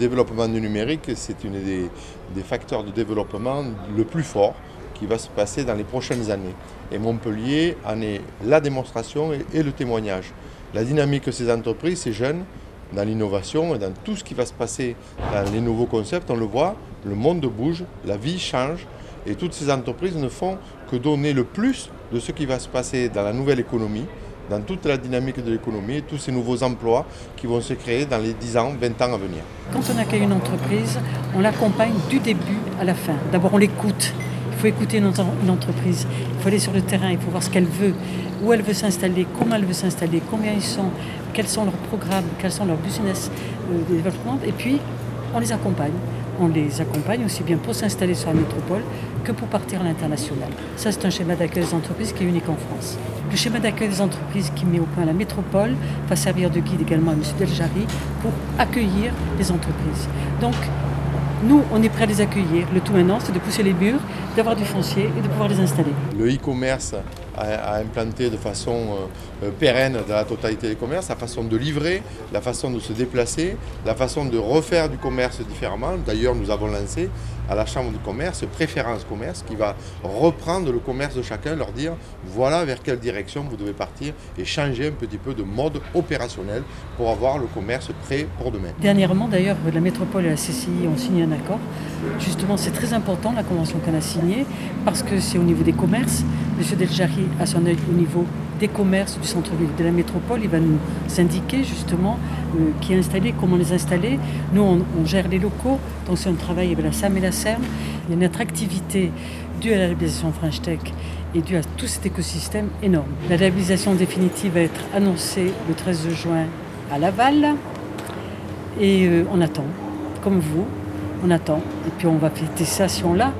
développement du numérique, c'est une des facteurs de développement le plus fort qui va se passer dans les prochaines années. Et Montpellier en est la démonstration et le témoignage. La dynamique de ces entreprises, ces jeunes, dans l'innovation et dans tout ce qui va se passer dans les nouveaux concepts, on le voit, le monde bouge, la vie change et toutes ces entreprises ne font que donner le plus de ce qui va se passer dans la nouvelle économie, dans toute la dynamique de l'économie et tous ces nouveaux emplois qui vont se créer dans les 10 ans, 20 ans à venir. Quand on accueille une entreprise, on l'accompagne du début à la fin. D'abord, on l'écoute. Il faut écouter une entreprise. Il faut aller sur le terrain, il faut voir ce qu'elle veut, où elle veut s'installer, comment elle veut s'installer, combien ils sont, quels sont leurs programmes, quels sont leurs business de développement. Et puis, on les accompagne. On les accompagne aussi bien pour s'installer sur la métropole que pour partir à l'international. Ça, c'est un schéma d'accueil des entreprises qui est unique en France. Le schéma d'accueil des entreprises qui met au point la métropole va servir de guide également à M. Deljari pour accueillir les entreprises. Donc, nous, on est prêts à les accueillir. Le tout maintenant, c'est de pousser les murs, d'avoir du foncier et de pouvoir les installer. Le e-commerce a implanté de façon pérenne dans la totalité des commerces, la façon de livrer, la façon de se déplacer, la façon de refaire du commerce différemment. D'ailleurs, nous avons lancé à la Chambre de commerce Préférence Commerce qui va reprendre le commerce de chacun, leur dire voilà vers quelle direction vous devez partir et changer un petit peu de mode opérationnel pour avoir le commerce prêt pour demain. Dernièrement, d'ailleurs, la métropole et la CCI ont signé un accord. Justement, c'est très important la convention qu'on a signée parce que c'est au niveau des commerces. M. Deljari a son œil au niveau des commerces du centre-ville de la métropole. Il va nous indiquer justement qui est installé, comment les installer. Nous, on gère les locaux, donc c'est un travail avec la SAM et la CERN. Il y a une attractivité due à la labellisation French Tech et due à tout cet écosystème énorme. La labellisation définitive va être annoncée le 13 juin à Laval et on attend, comme vous, on attend. Et puis on va fêter ça si on l'a.